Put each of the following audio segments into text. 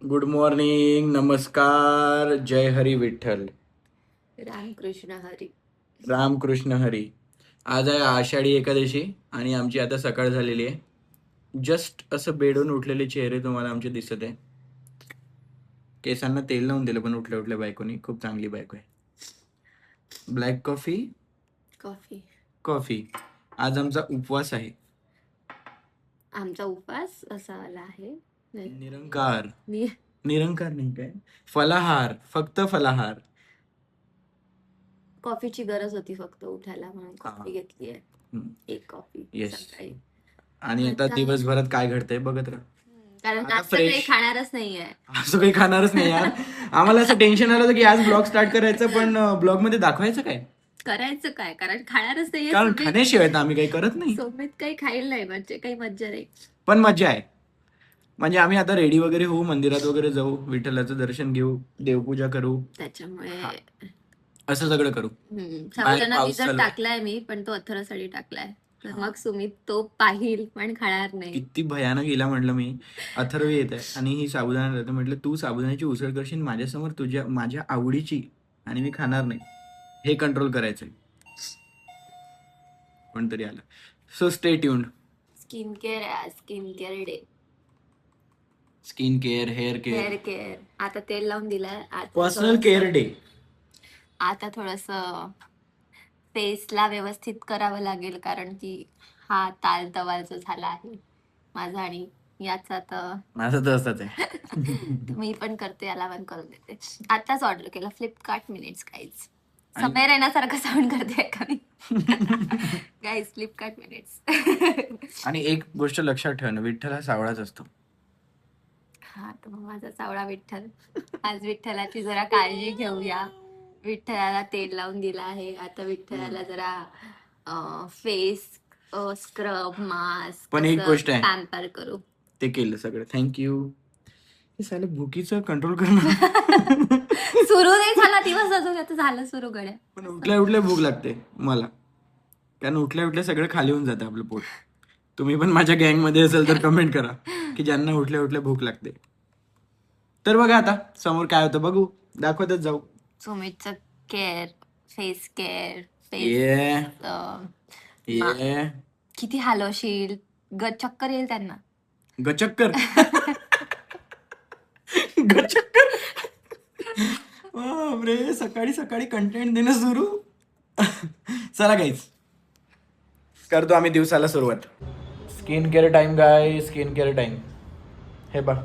Good morning, नमस्कार, जय हरी विठ्ठल, रामकृष्ण हरी. रामकृष्ण हरी. आज आहे आषाढी एकादशी आणि आमची आता सकाळ झालेली आहे. जस्ट असं बेडून उठलेले चेहरे तुम्हाला आमचे दिसत आहे. केसांना तेल लावून दिलं पण उठल्या उठल्या बायकोनी. खूप चांगली बायको आहे. Black coffee, coffee. कॉफी. आज आमचा उपवास आहे. आमचा उपवास असा आला आहे. निरंकार, मी निरंकार नाही काय, फलाहार, फक्त फलाहार. कॉफीची गरज होती फक्त उठायला म्हणून हा. कॉफी घेतली आहे. हम्म. एक कॉफी Yes. सकाळी. आणि आता आता- दिवसभरात काय घडतंय बघत राहा. कारण आता आज तर काही fresh. खाणारच नाहीये. असं काही खाणारच नाही यार. आम्हाला असं टेन्शन आलं होतं की आज ब्लॉग स्टार्ट करायचं, पण ब्लॉग मध्ये दाखवायचं काय, करायचं काय, कारण खाणारच नाहीये. कारण सुमित- खाण्याशिवाय तर आम्ही काही करत नाही. सुमित काही खाईल नाही म्हणजे काही मज्जा नाही. पण मजा आहे. म्हणजे आम्ही आता रेडी वगैरे होऊ, मंदिरात वगैरे जाऊ, विठ्ठलाचं दर्शन घेऊ, देवपूजा करू, त्याच्यामुळे असं सगळं करू. साबुदाणा पाऊस भिजत चालू आहे. टाकलाय मी, पण तो अथर्वसाठी टाकलाय. तर मग सुमित तो पाहिल पण खाणार नाही. किती भयानक गेला म्हटलं मी. अथर्व येत आहे आणि ही साबुदाणा राहते. म्हटलं तू साबुदाण्याची उसळ करशील माझ्यासमोर, तुझ्या माझ्या आवडीची, आणि मी खाणार नाही. हे कंट्रोल करायचंय. कोणतरी आलं. So stay tuned. Skin care आहे, skin care day. Skin care, hair care, hair care. आता तेल लावून दिलंय. Personal care day. आता थोडस फेसला व्यवस्थित करावं लागेल, कारण की हा ताल तवाल जो झाला आहे माझा, आणि याचा तर माझं तर असंच आहे. मी पण करते, याला पण करून देते. आताच ऑर्डर केला फ्लिपकार्ट मिनिट्स गाईज. समय येण्यासारखं साऊंड करते का मी? Guys Flipkart minutes. आणि एक गोष्ट लक्षात ठेव ना, विठ्ठल हा सावळाच असतो. हा, तर मग माझा सावळा विठ्ठल. आज विठ्ठलाची जरा काळजी घेऊया. विठ्ठलाला तेल लावून दिलं आहे. आता विठ्ठलाला जरा फेस स्क्रब, मास्क, पण एक गोष्ट आहे. पॅम्पर करू. ते केलं सगळं, थँक्यू. हे साले भुकीचं कंट्रोल करणं. सुरू नाही झाला दिवस अजून, आता झालं सुरू गड्या. पण उठल्या उठल्या भूक लागते मला, कारण उठल्या उठल्या सगळं खाली होऊन जातं आपलं पोट. तुम्ही पण माझ्या गँग मध्ये असेल तर कमेंट करा की ज्यांना उठल्या उठल्या भूक लागते. तर बघा आता समोर काय होतं बघू, दाखवतच जाऊ. सुमितचं केअर, फेस केअर, ये फेस ये किती हलवशील, चक्कर येईल त्यांना. गचक्कर. गचक्कर. बापरे, सकाळी सकाळी कंटेंट देणं सुरू. चला गाईज, करतो आम्ही दिवसाला सुरुवात. स्किन केअर टाइम गाय, स्किन केअर टाइम. हे बघ,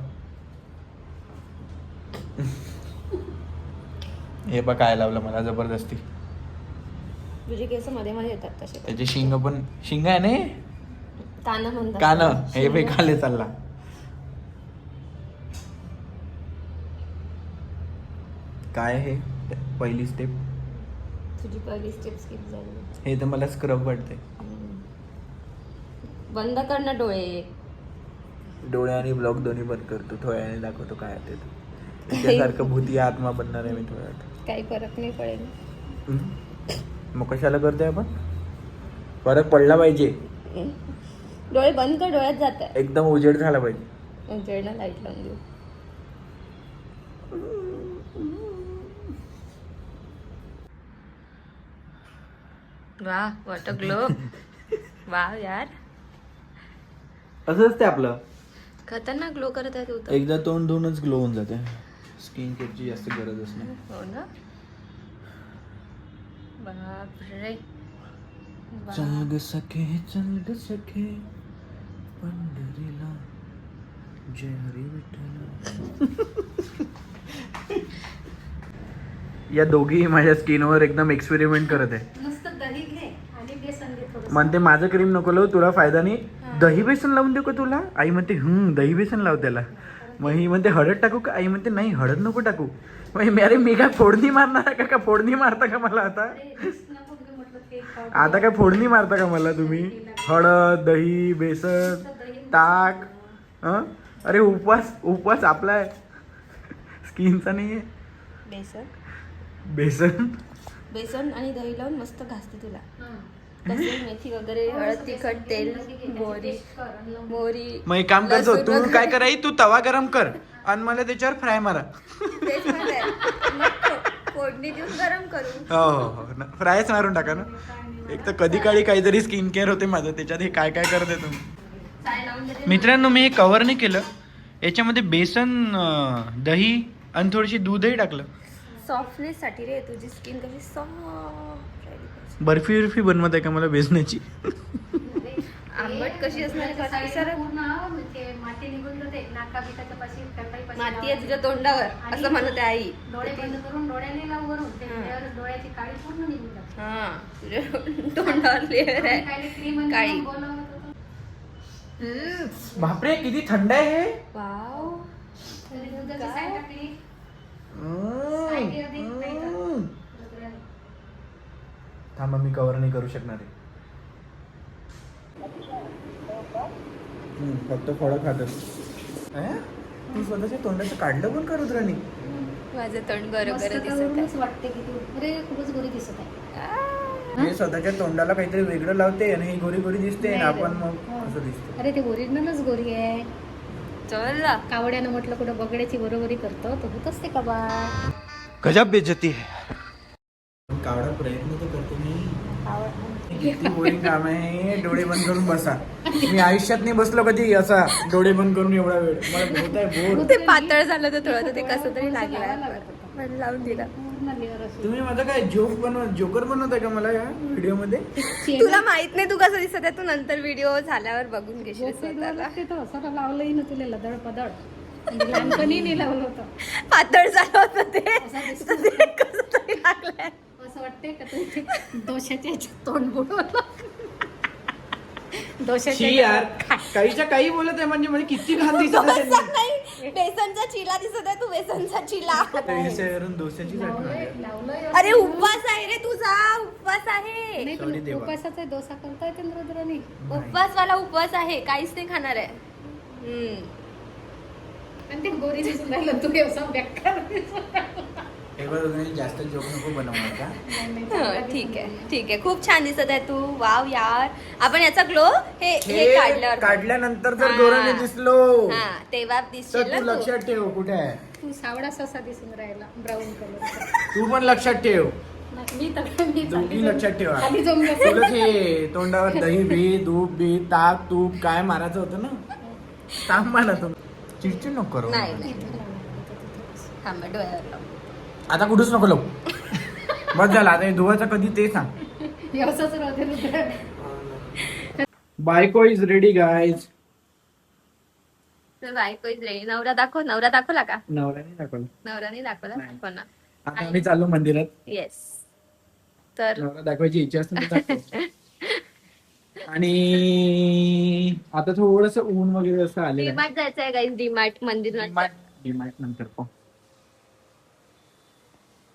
हे बघ काय लावलं मला जबरदस्ती. तुझे केस मध्ये मध्ये येतात तसे. त्याचे शिंग पण, शिंग आहे ना, कान म्हणतात. कान, हे बघ खाली चालला. काय हे पहिली स्टेप. तुझी पहिली स्टेप स्किप झाली. हे तर मला स्क्रब वाटते. बंद कर ना डोळे. डोळे आणि ब्लॉक दोन्ही बंद करतो, थोड्या वेळाने दाखवतो काय आहे ते. त्यासारखं भूती आत्मा बनणार आहे मी थोड्या वेळात. काही फरक नाही पडेल. मग कशाला करतोय आपण, फरक पडला पाहिजे. डोळे बंद कर, डोळ्यात जात आहे. एकदम उजेड झाला पाहिजे. उजेडला लाईट लावून देऊ. वा, व्हॉट अ ग्लो. वा यार, असं असते आपलं. खतरनाक ग्लो करत आहे तू तर. एकदा तोंड धुवूनच ग्लो होऊन जाते. स्किन केअरची जास्त गरजच नाही. हो ना. बापरे. चल ग सखे, चल ग सखे पंढरीला, जय हरी विठ्ठल. या दोघी माझ्या स्किनवर एकदम एक्सपेरिमेंट करत आहे. नुसतं दही घे आणि बेसन घे थोडं. म्हणते माझं क्रीम नको लावू, तुला फायदा नाही. दही बेसन लावून देऊ का तुला? आई म्हणते दही बेसन लाव त्याला. मग ही म्हणते हळद टाकू का? आई म्हणते नाही, हळद नको टाकू. मग अरे मी काय फोडणी मारणार आहे का फोडणी मारता का मला आता? आता काय फोडणी मारता का मला तुम्ही? हळद, दही, बेसन, ताक. अरे उपवास आपला आहे, स्किनचा नाही आहे. बेसन बेसन बेसन आणि दही लावून मस्त घासते तुला. कसुरी मेथी वगैरे, हळद, तिखट, तेल, मोहरी. मग एक काम करतो, लसूण तू वगैरे. काय कराय, तू तवा गरम कर आणि मला त्याच्यावर फ्राय मारा. तेच म्हणते. मग फोडणी देऊन गरम करू. हो फ्रायच मारून टाका ना. एक तर कधी काळी काहीतरी स्किन केअर होते माझं, त्याच्यात हे काय काय करते तुम्ही. चाय लावून देते. मित्रांनो, मी हे कव्हर नाही केलं, याच्यामध्ये बेसन, दही आणि थोडीशी दूधही टाकलं. सॉफ्टनेस साठी रे, तुझी स्किन कशी सॉफ्ट. बर्फी वर्फी बनवत आहे का मला बेसनाची? आंबट कशी असणार आहे सर? माती निघून जाते नाका बिकाच्या पाशी काही माती आहे तुझ्या तोंडावर असं म्हणते आई. डोळे बंद करून डोळ्याने लावून वरून ते डोळ्याची काळी पूर्ण निघून जाते. हा, तुझ्या तोंडावर लेअर आहे काही क्रीम काळी. बापरे, किती थंड आहे हे. वाव. दुधाची साय टाकली. थांबा, मी कव्हर नाही करू शकणार आहे. फक्त फळं खातच. तू स्वतःच्या तोंडाचं काढलं पण करत राणी. माझं तोंड गरम मस्त गरम दिसत करूनच आहे. वाटते की तू अरे खूपच गोरी दिसत आहे. हे स्वतःच्या तोंडाला काहीतरी वेगळं लावते आणि ही गोरी गोरी दिसते आणि आपण मग असं दिसतो. अरे ते ओरिजिनलच गोरी आहे. चल ना. कावड्यानं म्हटलं कुठं बगड्याची बरोबरी करतो तर होत असते का बा. गजब बेइज्जती है. कावडा प्रयत्न तर करतो मी. किती बोरिंग काम आहे. डोळे बंद करून बसा. मी आयुष्यात नाही बसलो कधी असा डोळे बंद करून एवढा वेळ. मला होत आहे बोर. ते पातळ झालं तर थोडं, ते कसं तरी लागलं. मला लावून दिला. तुम्ही माझा काय जोकर बनवताय का मला या व्हिडिओ मध्ये? तुला माहित नाही तू कसं दिसत आहे, तू नंतर व्हिडिओ झाल्यावर बघून घेशील स्वतःला. स्वतः लावलंही ना तुला लदड पदड. म्हणजे लहानपणी नाही लावलं होतं. पातळ झालं होतं ते. ते कसं तरी लागलंय. असं वाटतंय का तुम्ही दोशाच्या ह्याच्यात तोंड बुडवलं. दोशाच्या शी यार, काहीच्या काही बोलत आहे म्हणजे म्हणजे किती घाण दिसत आहे डोसा नाही, बेसनचा चिला दिसत आहे. तू बेसनचा चिला. त्यांनी. दोस्याची लावलंय. अरे उपवास आहे रे तुझा, उपवास आहे. नाही Sorry पण देवा. उपासाचा डोसा करता येते ना रुद्रानी. उपवासवाला उपवास आहे, काहीच नाही खाणार आहे. आणि ते गोरी दिसून राहिलं तू असं बेकार दिसून राहिलं. हे बघ, तुम्ही जास्त जोक नको बनवणार का? नाही, नाही, हं, ठीक आहे ठीक आहे. खूप छान दिसत आहे तू. वाव यार, आपण याचा ग्लो हे काढल्यावर काढल्यानंतर जर हा. गोराने दिसलो हा तेव्हा तर दिसशील तू ना तू. लक्षात ठेव कुठे आहे. तू सावळा ससा दिसून राहिला ब्राऊन कलर. तू पण लक्षात ठेव. मी दोघी लक्षात ठेवा. खाली जमलं. तुला हे तोंडावर दही बी दूध बी ताक तूप काय मारायचं होतं ना. सांग मला तू चिडचिड नको करू. नाही नाही थांबा, डोळ्यावर लाव. आता कुठंच नको लावू. बस झालं आता हे धुवायचं कधी ते सांग. व्यवसायच राहते रुद्र. बायको इज रेडी गाईज. तर बायको इज रेडी. नवरा दाखव. नवरा दाखवला का? नवऱ्याने दाखवलं. नवऱ्याने दाखवला. नाही. दाखव ना. आता आम्ही चाललो मंदिरात. येस. तर नवरा दाखवायची इच्छा असते तर दाखव. आणि आता थोडस ऊन वगैरे असं आलेलं आहे. डीमार्ट जायचं आहे गाईज. डीमार्ट मंदिर. डीमार्ट नंतर पाहू.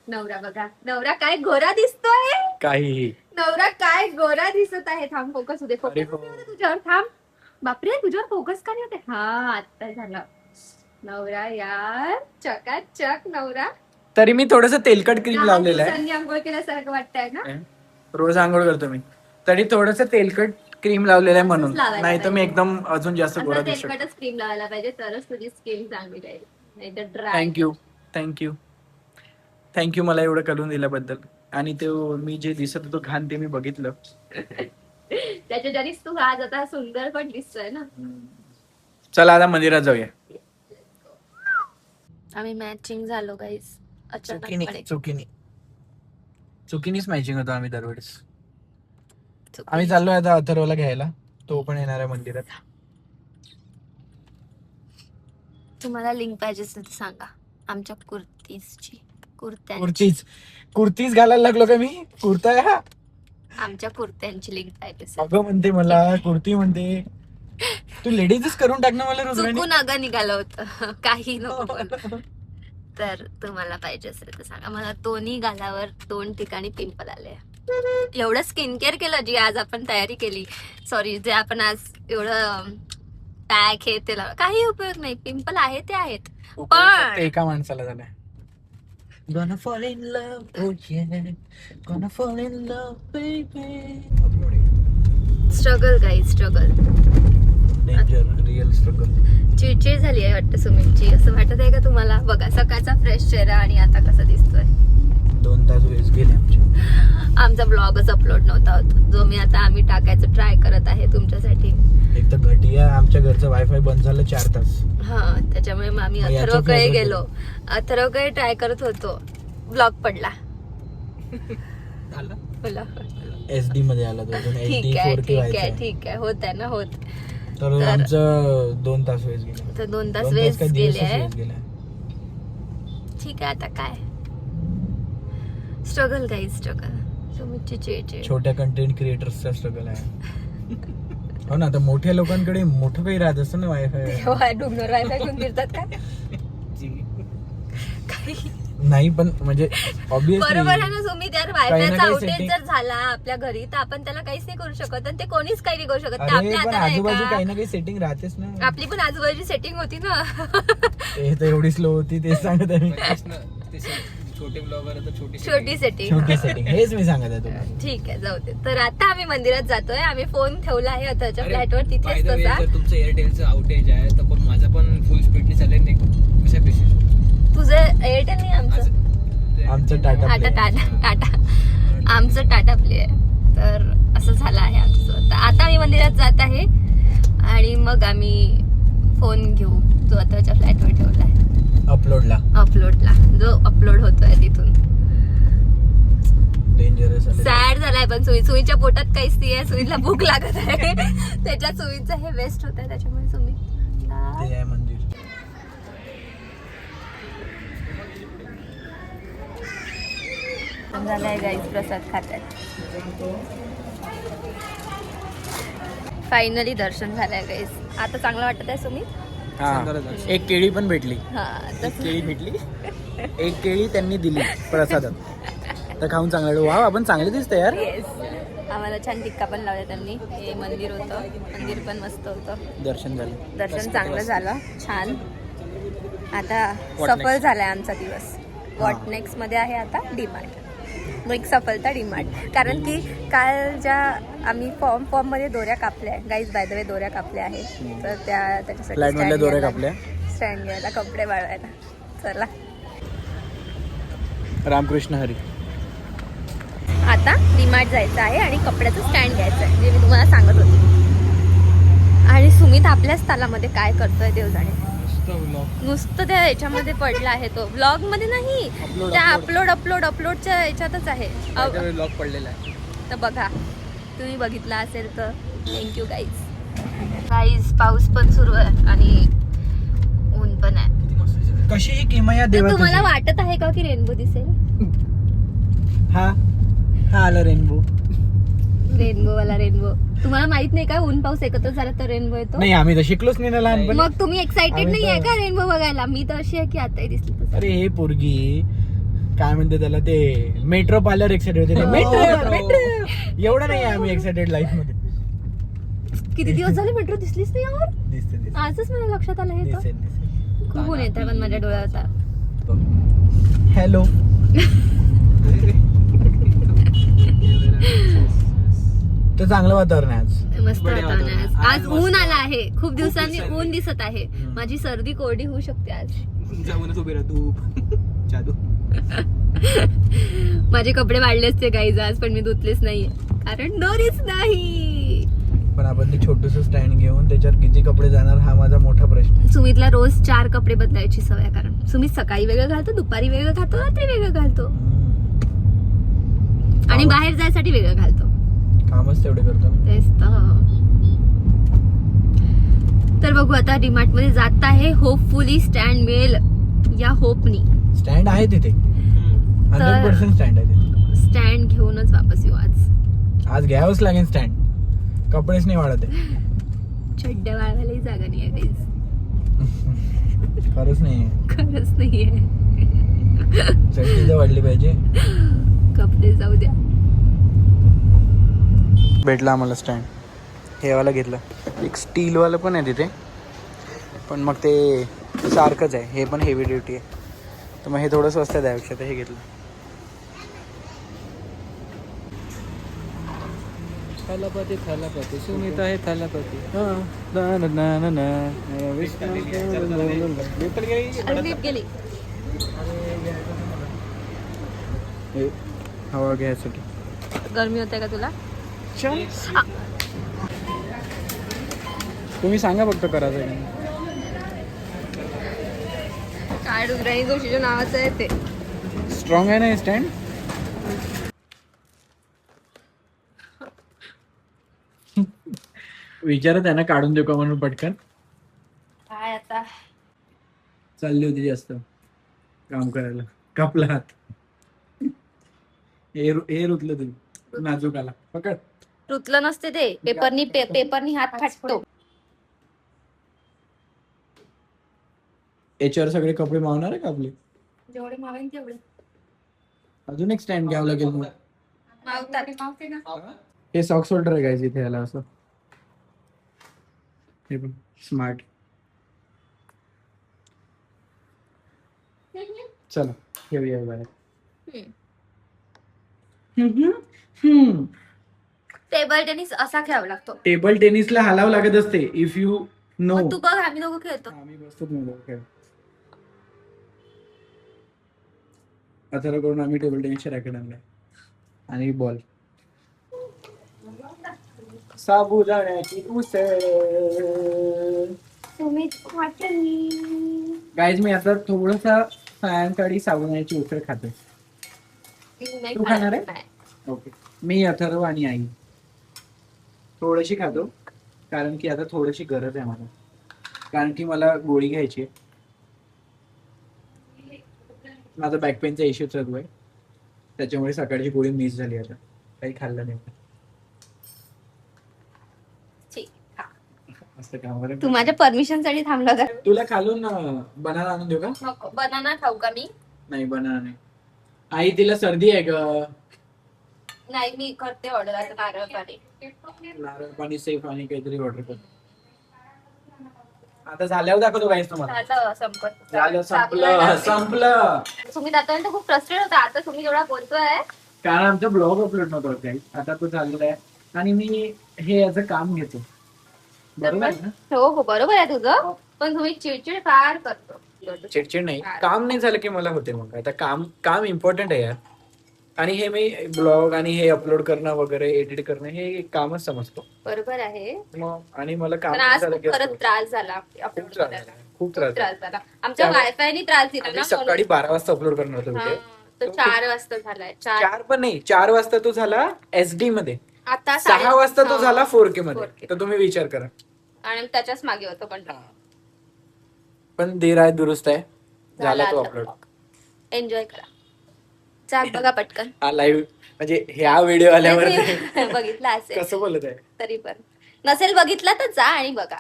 नवरा बघा. नवरा काय गोरा दिसतोय. काही नवरा काय गोरा दिसत आहे. थांब, फोकस होते. अरे फोकस हो. होते तुझ्यावर. थांब. बापरे, तुझ्यावर फोकस का नाही होते. हा आता झालं. नवरा यार चकाचक नवरा. तरी मी थोडस तेलकट क्रीम लावलेलं आहे. दिवसांनी आंघोळ केल्यासारखं वाटतंय ना. रोज आंघोळ करतो मी. तरी थोडस तेलकट क्रीम लावलेलं आहे म्हणून. असंच लावायला नाही तर मी पाहिजे. एकदम अजून जास्त गोरा असं दिसतो. तेलकटच क्रीम लावायला पाहिजे, तरच तुझी स्किन चांगली राहील. नाही तर ड्राय. थँक्यू मला एवढं करून दिल्याबद्दल. आणि ते मी जे दिसत होतो घाण ते मी बघितलं. त्याच्या जरीच तू आज आता सुंदर पण दिसतोय ना. चला आता मंदिरात जाऊया. आम्ही मॅचिंग झालो गाईस. अचानक चुकीनीच मॅचिंग होतो आम्ही दरवेळेस. आम्ही चाललोय आता अथर्वला घ्यायला. तो पण येणार आहे मंदिरात. तुम्हाला लिंक पाहिजे असेल तर सांगा आमच्या कुर्तीजची. कुर्तीज घालायला लागलो का मी. कुर्ता आहे हा. आमच्या कुर्त्यांची लिंक पाहिजे असेल. अगं म्हणते मला कुर्ती म्हणते. तू लेडीजच करून टाक ना मला रुद्राणी. चुकून अगं निघालं होतं. काही नको पण. तर तुम्हाला पाहिजे असेल तर सांगा. मला दोन्ही गालावर 2 ठिकाणी पिंपल आले. एवढं स्किन केअर केलं जी आज आपण तयारी केली. सॉरी, जे आपण आज एवढं पॅक हे ते काही उपयोग नाही. पिंपल आहे ते आहेत. पण एका माणसाला झालाय. Gonna fall in love, oh yeah. Gonna fall in love, baby. Struggle guys struggle. Danger, real struggle. चिडचिड झाली आहे वाटतं सुमितची. असं वाटत आहे का तुम्हाला? बघा सकाळचा फ्रेश चेहरा आणि आता कसा दिसतोय. 2 तास वेस्ट गेले आमचे. आमचा ब्लॉगच अपलोड नव्हता होत, जो मी आता आम्ही टाकायचं ट्राय करत आहे तुमच्यासाठी. एक तर घटिया आमच्या घरचं वायफाय बंद झालं 4 तास. हा, त्याच्यामुळे मग आम्ही मग याचं अथर्वकडे काय गेलो. अथर्वकडे ट्राय करत होतो, ब्लॉग पडला. SD मध्ये आला तो. ठीक आहे ठीक आहे ठीक आहे, होत आहे ना होत. तर आमचं 2 तास वेस्ट गेले. तर 2 तास 2 वेस्ट काय गेले दिवसच आहे. waste गेले. ठीक आहे, आता काय स्ट्रगल गाईज स्ट्रगल. सुमितची चिडचिड. छोट्या कंटेंट क्रिएटर्सचा स्ट्रगल आहे. हो ना, आता मोठ्या लोकांकडे मोठं काही राहत असतं ना वायफाय. डोंगर वायफाय घेऊन फिरतात का? नाही पण म्हणजे बरोबर आहे ना सुमित यार. वायफायचा काही आउटेज setting- जर झाला आपल्या घरी तर आपण त्याला काहीच नाही करू शकत, आणि ते कोणीच काही नाही करू शकत. ते अरे आपल्या पण हातात आहे आजूबाजू काही का? ना काही सेटिंग राहतेच ना. आपली पण आजूबाजूची सेटिंग होती ना. ते तर एवढी स्लो होती ते सांगत आहे मी. छोटी सेटिंग. छोटी सेटिंग हेच मी सांगत आहे तुम्हाला. ठीक आहे, जाऊ दे. तर आता आम्ही मंदिरात जातोय. आम्ही फोन ठेवला आहे अथर्वच्या फ्लॅटवर, तिथेच तसा. तुमचं एअरटेलचं आउटेज आहे तर पण माझं पण फुल स्पीडने चालेल नाही. कशा बेसिस तुझं एअरटेल नाही, आमचं आमचं टाटा टाटा Play. टाटा आमचं टाटा प्ले आहे. तर असं झालं आहे आमचं. तर आता आम्ही मंदिरात जात आहे आणि मग आम्ही फोन घेऊ, जो अथर्वच्या फ्लॅटवर ठेवला आहे अपलोडला, जो अपलोड होतोय तिथून. डेंजरस सॅड झालाय पण सुईच्या पोटात काहीच नाही आहे. सुईला भूक लागत आहे. त्याच्यात सुईचं हे वेस्ट होत आहे, त्याच्यामुळे सुई ते आहे मंदिर. झालाय गाईस, प्रसाद खात आहेत. फायनली दर्शन झालंय गाईस. आता चांगलं वाटत आहे सुमित. एक केळी पण भेटली. हा, तसं केळी भेटली. एक केळी त्यांनी दिली प्रसादात. तर खाऊन चांगलं. वाव, आपण चांगले दिसतंय यार. येस. आम्हाला छान टिक्का पण लावला त्यांनी. हे मंदिर होतं, मंदिर पण मस्त होतं. दर्शन झालं. दर्शन चांगलं झालं, छान. आता सफल झालाय आमचा दिवस. वॉट नेक्स्ट मध्ये आहे आता डीमार्ट. मग एक सफलता डीमार्ट. कारण की काल ज्या आम्ही फॉर्म मध्ये दोऱ्या कापल्या, गाईज बाय द वे दोऱ्या कापल्या आहेत, तर त्याच्यासाठी फ्लॅट मधल्या दोऱ्या कापल्या. स्टँड घ्यायला, कपडे वाळवायला. चला रामकृष्ण हरी. आता डीमार्ट जायचं आहे आणि कपड्याचं स्टँड घ्यायचं आहे, जे मी तुम्हाला सांगत होते. आणि सुमित आपल्याच तालामध्ये काय करतोय देव जाणे. नुसतं त्या याच्यामध्ये पडला आहे तो, ब्लॉग मध्ये नाही, त्या अपलोडच्या याच्यातच आहे. लॉक पडलेला आहे. तर बघा, तुम्ही बघितला असेल तर थँक्यू गाईज. पाऊस पण सुरू आहे आणि ऊन पण आहे. कशी ही किमया तर देवा. तुम्हाला वाटत आहे का की रेनबो दिसेल? हा आला रेनबो. रेनबो वाला रेनबो. तुम्हाला माहित नाही का ऊन पाऊस एकत्र झाला तर रेनबो येतो? नाही, आम्ही तर शिकलोच नाही ना लहानपणी. मग तुम्ही एक्साइटेड आम्ही नाही आहे तर- का रेनबो बघायला? मी तर अशी आहे की आताही दिसली तसं. अरे हे पोरगी काय म्हणते त्याला, ते मेट्रो पार्लर एक्साइटेड होते. हो. मेट्रो एवढं नाही आहे आम्ही एक्साइटेड लाईफ मध्ये. किती दिवस झाले मेट्रो दिसलीच नाही यार. दिसते आजच मला लक्षात आलं हे तर. दिसते. खूप ऊन येतं पण माझ्या डोळ्यात आता. हॅलो. तर चांगलं वातावरण आहे आज. मस्त वातावरण आहे आज. आज आज ऊन आला आहे. खूप दिवसांनी दिवसांनी. ऊन दिसत आहे. माझी सर्दी कोरडी होऊ शकते आज. जाऊनच उभी राहा तू. जादू. माझे कपडे वाढले असते गाईज आज, पण मी धुतलेच नाहीये कारण दोरीच नाही. पण आपण ते छोटस स्टँड घेऊन त्याच्यावर किती कपडे जाणार हा माझा मोठा प्रश्न. सुमितला रोज 4 कपडे बदलायची सवय आहे. कारण सुमित सकाळी वेगळं घालतो, दुपारी वेगळं घालतो, रात्री वेगळं घालतो आणि बाहेर जायसाठी वेगळं घालतो. कामच तेवढे करतो ना. तेच तर बघू आता डीमार्ट मध्ये जात आहे. होपफुली स्टँड मिळेल या होपनी. स्टँड आहे तिथे 100% स्टँड आहे तिथे. स्टँड घेऊनच वापस येऊ आज. आज घ्यावंच लागेल स्टँड. कपडेच नाही वाढत आहे. चड्ड्या वाळवायलाही जागा नाही आहे गाईज. खरंच नाही. खरंच नाहीये. चड्डी तर वाढली पाहिजे. कपडे जाऊ द्या. भेटला आम्हाला स्टँड. हे वाला घेतलं. एक स्टील वाला पण आहे तिथे, पण मग ते सारखंच आहे. हे पण हेवी ड्युटी आहे. तर मग हे थोडं स्वस्त आहे त्यापेक्षा तर हे घेतलं. थालापती सुनीता आहे थालापती. गेली हे हवा घ्यायसाठी. गरमी होते का तुला? तुम्ही सांगा फक्त करायचं आहे का. काय रुद्राणी जोशीच्या नावाचं आहे ते. स्ट्रॉंग आहे ना हे स्टँड. विचारत आहे ना काढून देऊ का म्हणून पटकन. काय आता चालली होती जास्त काम करायला. कापला हात. हे रुतलं तुझं नाजूक आला पकड. रुतलं नसते ते पेपरनी हात फाटतो. याच्यावर सगळे कपडे मावणार आहे का आपले. जेवढे मावेन तेवढे अजून एक स्टँड घ्यावं लागेल मग. मावतात. हे सॉक्स होल्डर आहे गायचं इथे याला असं. हे पण स्मार्ट. चला घेऊया बाहेर. टेबल टेनिस असा खेळावा लागतो. टेबल टेनिसला हलावं लागत असते इफ यू नो. मग तू बघ आम्ही दोघं खेळतो. आम्ही बसतोच नाही खेळ. आता करून आम्ही टेबल टेनिसच्या रॅकेट आणलाय आणि बॉल. साबुदाण्याची उसळ. तुम्ही गाईज मी आता थोडंसा सायंकाळी साबुदाण्याची उसळ खातोय. तू खाणार आहे? नाही. ओके. मी अथर्व आणि आई थोडीशी खातो कारण की आता थोडीशी गरज आहे मला. कारण की मला गोळी घ्यायची आहे. माझा बॅक पेनचा इश्यू चालू आहे त्याच्यामुळे सकाळची गोळी मिस झाली. आता काही खाल्लं नाही. ठीक. हा. असं काम तू माझ्या परमिशन साठी थांबला का? तुला खालून बनाना आणून देऊ का. नको. बनाना खाऊ का मी? नाही बनाना नाही. आई तिला सर्दी आहे ग. नाही मी करते ऑर्डर आता नारळ पाणी. नारळ पाणी सेफ आणि काहीतरी ऑर्डर कर. आता झाल्यावर दाखवतो काहीच तुम्हाला. आता संपत झालं संपलं. तुम्ही जाताना खूप फ्रस्ट्रेट होता. आता तुम्ही जेवढा बोलतोय कारण आमचा ब्लॉग अपलोड नव्हता होत काही. आता तो झालेला आहे आणि मी हे याचं काम घेतो. बरोबर आहे ना. हो हो बरोबर आहे तुझं. पण तुम्ही चिडचिड फार करतो. चिडचिड नाही. काम नाही झालं की मला होते. मग आता काम इम्पॉर्टंट आहे यार. आणि हे मी ब्लॉग आणि हे अपलोड करणं वगैरे एडिट करणं हे एक कामच समजतो. बरोबर आहे. मग आणि मला काम पण आज झालं खूप की खरंच त्रास झाला. खूप त्रास झाला. खूप त्रास झाला. त्रास झाला. आमच्या वायफायनी त्रास दिला आम्ही ना. सकाळी 12 वाजता अपलोड करणार होतो हा, व्हिडिओ. तो 4 वाजता झालाय. 4 पण नाही. 4 वाजता तो झाला SD मध्ये. आता 6 वाजता तो झाला 4K 4K. मध्ये. तर तुम्ही विचार करा. आणि त्याच्याच मागे होतो पण देर आहे दुरुस्त आहे. झाला तो अपलोड. एन्जॉय करा. चाल बघा पटकन. हा लाईव्ह म्हणजे ह्या व्हिडिओ आल्यावर बघितला असेल कसं बोलत आहे. तरी पण नसेल बघितला तर जा आणि बघा.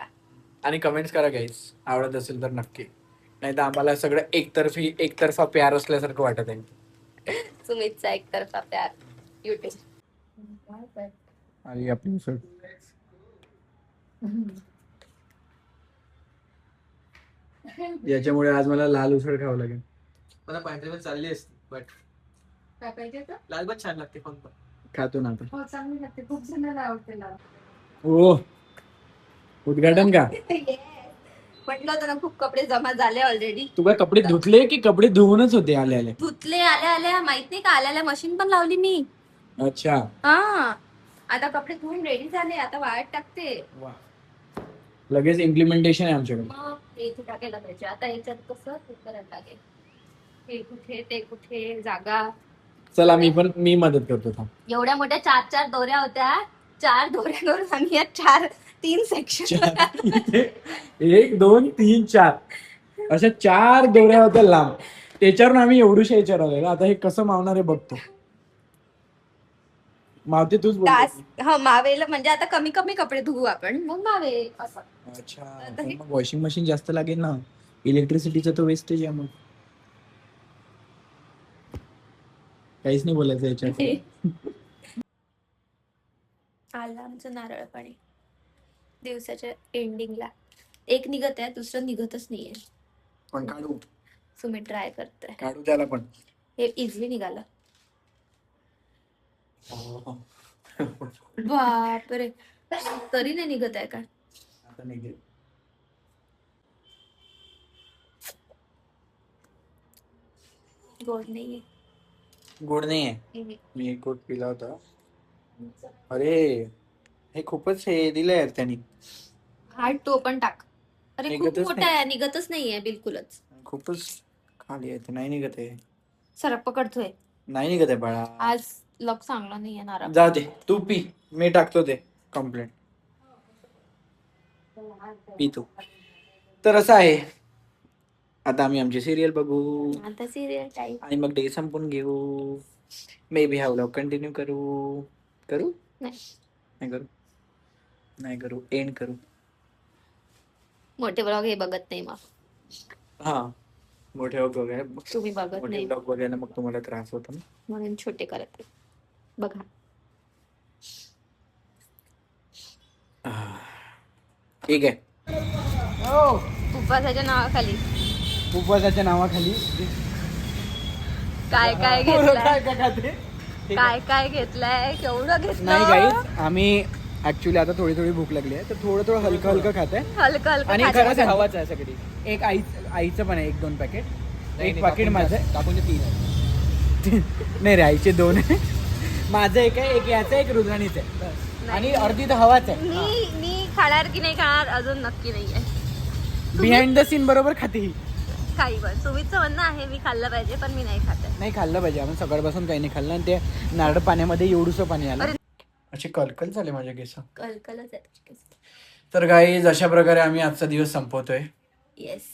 आणि कमेंट्स करा गाईज आवडत असेल तर नक्की. नाही तर आम्हाला सगळं एकतर्फा प्यार असल्यासारखं वाटत आहे. सुमितचा एकतर्फा प्यार युट्यूब. आणि आपली उसळ. याच्यामुळे आज मला लाल उसळ खावं लागेल. मला पांढरी पण चालली असती बट काय पाहिजे तर? लाल पण छान लागते. पण खातो ना आता. हो चांगली लागते. खूप जणांना आवडते लाल. ओ उद्घाटन का. म्हटलं होतं ना खूप कपडे जमा झाले ऑलरेडी. तू काय कपडे धुतले की कपडे धुवूनच होते आले आले. धुतले आल्या माहित नाही का. आल्या मशीन पण लावली मी. अच्छा. हा आता कपडे धुवून रेडी झाले. आता वाळत टाकते. लगेच इम्प्लिमेंटेशन आहे आमच्याकडे. मग ते इथे टाकायला पाहिजे. आता याच्यात कसं हे करायला लागेल. हे कुठे ते कुठे जागा. चला मी मदत करतो थांब. एवढ्या मोठ्या 4 दोऱ्या होत्या. 4 दोऱ्यांवरून आम्ही या 3 सेक्शन 1 2 3 4 अशा 4 दोऱ्या होत्या लांब. त्याच्यावरून आम्ही एवढूशा याच्यावर आलोय. आता हे कसं मावणार आहे बघतो. मावते तूच बोल. मावेल म्हणजे आता कमी कपडे धुवू आपण मग मावे असं. अच्छा पण मग वॉशिंग मशीन जास्त लागेल ना. इलेक्ट्रिसिटीचा तो वेस्टेज आहे. मग काहीच नाही बोलायचं याच्यात. आलं आमचं नारळ पाणी दिवसाच्या एंडिंगला. एक निघत आहे दुसरं निघतच नाहीये. पण काढू. सो मी ट्राय करते. काढू त्याला पण. हे इझिली निघालं. आता बापरे, तरी नाही निघत आहे का? निघेल. गोड नाहीये. गोड नाही आहे. मी एक गोड पिला होता. अरे हे खूपच हे दिलंय यार त्यांनी. हा तो पण टाक. अरे खूप निघतच मोठा नाही. आहे, निघतच नाहीये बिलकुलच. खूपच खाली आहे ते. नाही निघत आहे. सरप पकडतोय. नाही निघत आहे बाळा. आज लक चांगला नाही येणार. जाऊ दे, तू पी. मी टाकतो ते कंप्लेंट. पी तू. तर असं आहे, आता आम्ही आमची सिरियल बघू आता सिरियल टाईम. आणि मग डे संपून घेऊ. मे बी हा व्लॉग कंटिन्यू करू. करू नाही, नाही करू. नाही करू. एंड करू. मोठे ब्लॉग हे बघत नाही मग. हा, मोठे व्लॉग बघायला. तुम्ही बघत मोठे नाही व्लॉग बघायला मग तुम्हाला त्रास होतो ना. म्हणून छोटे करत आहे. बघा. ठीक आहे. उपवासाच्या नावाखाली उपवासाच्या नावाखाली काय काय घेतलंय, काय काय घेतलंय, केवढं नाही घेतलं. गाईज, आम्ही ऍक्च्युली आता थोडी थोडी भूक लागली आहे, तर थोडं थोडं हलकं हलकं खात आहे. हलकं हलकं आणि खायचं. खरंच आहे, हवाच आहे सगळी. एक आईचं पण आहे 1-2 पॅकेट. एक पाकिट माझं आहे. काकूंचे 3 आहे. नाही रे, आईचे 2 आहे. माझं एक आहे, एक याचं आहे, एक रुद्राणीचं आहे. आणि अर्धी तर हवाच आहे. मी खाणार की नाही खाणार अजून नक्की नाहीये. बिहाइंड द सीन बरोबर खाते ही. काही पण तुम्हीच म्हणणं आहे मी खाल्लं पाहिजे, पण मी नाही खात आहे. नाही खाल्लं पाहिजे. आपण सकाळपासून काही नाही खाल्लं आणि ते नारळ पाण्यामध्ये एवढूसं पाणी आलं. अरे. असे कलकल झाले माझ्या केस. कलकलच आहे. तर गाईज, अशा प्रकारे आम्ही आजचा दिवस संपवतोय. येस,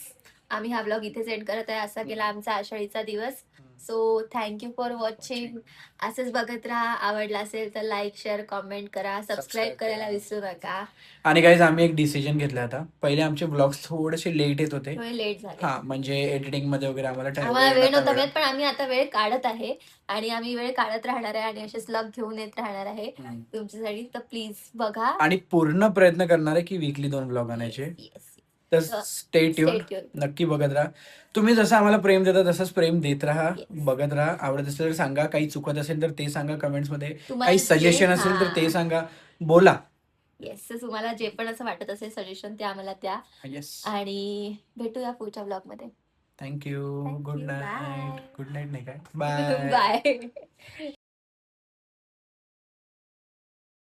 आम्ही हा ब्लॉग इथेच एंड करत आहे. असा गेला आमचा आषाढीचा दिवस. So thank you for watching. असंच बघत राहा. आवडला असेल तर लाईक, शेअर, कॉमेंट करा. सबस्क्राईब करायला विसरू नका. आणि गाईज, आम्ही एक डिसिजन घेतला आता. पहिले आमचे ब्लॉग्स थोडेसे लेट येत होते. थोडे लेट झाले. हा, म्हणजे एडिटिंग मध्ये वगैरे आम्हाला आम्हाला वेळ नव्हता मिळत, पण आम्ही आता वेळ काढत आहे आणि आम्ही वेळ काढत राहणार आहे आणि असेच ब्लॉग घेऊन येत राहणार आहे तुमच्यासाठी. तर प्लीज बघा आणि पूर्ण प्रयत्न करणार आहे की वीकली 2 ब्लॉग आणायचे. Yes. तर स्टे ट्यून. नक्की बघत राहा. तुम्ही जसं आम्हाला प्रेम देता तसंच प्रेम देत राहा. Yes. बघत राहा. आवडत असेल तर सांगा. काही चुकत असेल तर ते सांगा कमेंट्स मध्ये. तुम्हाला काही जे- सजेशन असेल तर ते सांगा. बोला. येस, तुम्हाला जे पण असं वाटत असेल सजेशन ते आम्हाला द्या. येस. आणि भेटूया पुढच्या ब्लॉग मध्ये. Thank you. Thank good you. Night. Bye. Good night नाही काय, बाय. बाय.